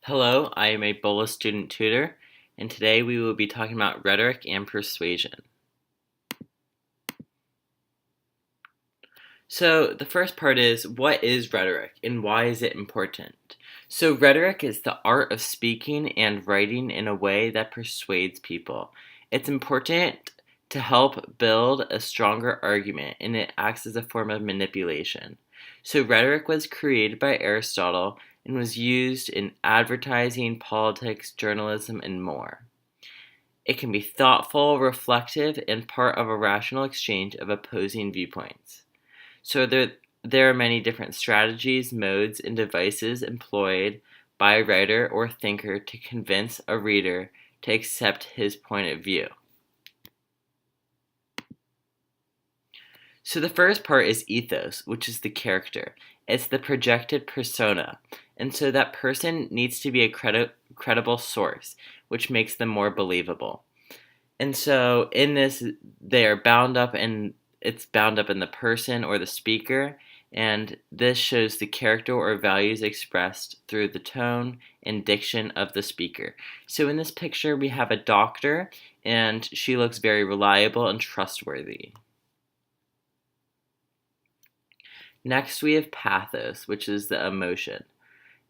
Hello, I am a Bullis Student Tutor, and today we will be talking about rhetoric and persuasion. So the first part is, what is rhetoric and why is it important? So rhetoric is the art of speaking and writing in a way that persuades people. It's important to help build a stronger argument, and it acts as a form of manipulation. So rhetoric was created by Aristotle and was used in advertising, politics, journalism, and more. It can be thoughtful, reflective, and part of a rational exchange of opposing viewpoints. So there are many different strategies, modes, and devices employed by a writer or thinker to convince a reader to accept his point of view. So the first part is ethos, which is the character. It's the projected persona. And so that person needs to be a credible source, which makes them more believable. And so in this, they are bound up in it's bound up in the person or the speaker, and this shows the character or values expressed through the tone and diction of the speaker. So in this picture, we have a doctor, and she looks very reliable and trustworthy. Next, we have pathos, which is the emotion.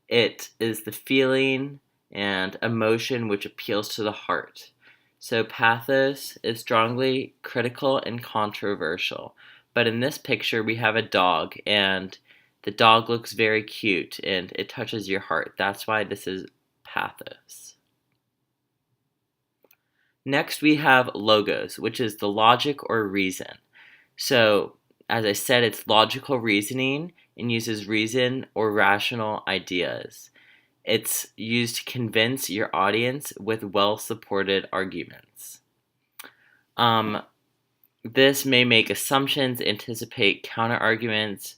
It is the feeling and emotion which appeals to the heart. So pathos is strongly critical and controversial. But in this picture, we have a dog, and the dog looks very cute, and it touches your heart. That's why this is pathos. Next, we have logos, which is the logic or reason. So, as I said, it's logical reasoning and uses reason or rational ideas. It's used to convince your audience with well-supported arguments. This may make assumptions, anticipate counter-arguments,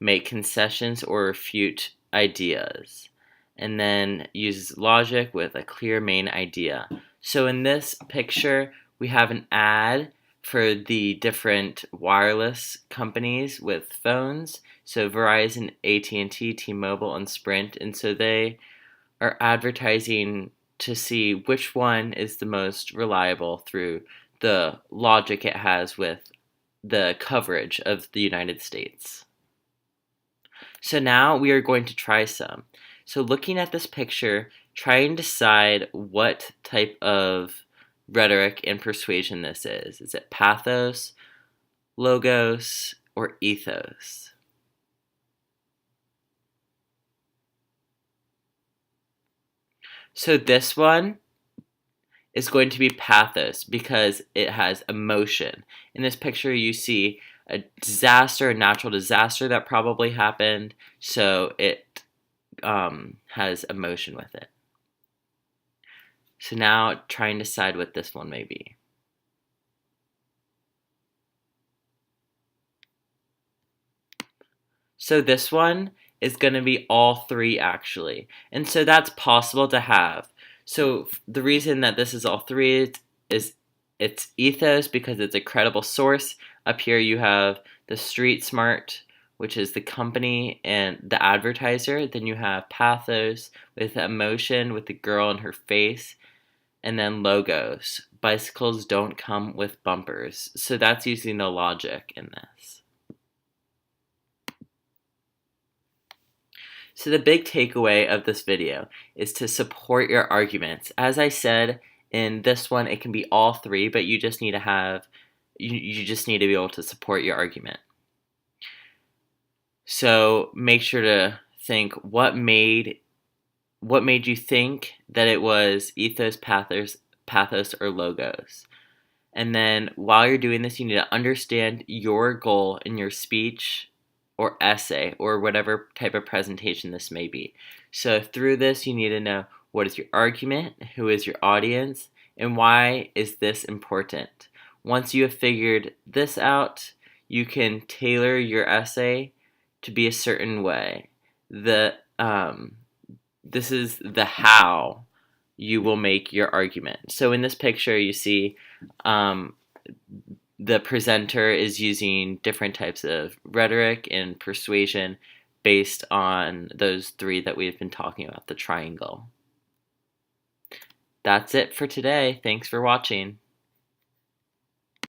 make concessions, or refute ideas. And then uses logic with a clear main idea. So in this picture, we have an ad for the different wireless companies with phones. So Verizon, AT&T, T-Mobile, and Sprint. And so they are advertising to see which one is the most reliable through the logic it has with the coverage of the United States. So now we are going to try some. So looking at this picture, try and decide what type of rhetoric and persuasion this is. Is it pathos, logos, or ethos? So this one is going to be pathos because it has emotion. In this picture you see a disaster, a natural disaster that probably happened, so it has emotion with it. So now try and decide what this one may be. So this one is going to be all three actually. And so that's possible to have. So the reason that this is all three is it's ethos because it's a credible source. Up here you have the street smart, which is the company and the advertiser. Then you have pathos with emotion with the girl and her face. And then logos. Bicycles don't come with bumpers. So that's using the logic in this. So the big takeaway of this video is to support your arguments. As I said, in this one it can be all three, but you just need to have you just need to be able to support your argument. So make sure to think what made you think that it was ethos, pathos, or logos? And then while you're doing this, you need to understand your goal in your speech or essay or whatever type of presentation this may be. So through this, you need to know what is your argument, who is your audience, and why is this important. Once you have figured this out, you can tailor your essay to be a certain way. This is the how you will make your argument. So in this picture, you see the presenter is using different types of rhetoric and persuasion based on those three that we've been talking about, the triangle. That's it for today. Thanks for watching.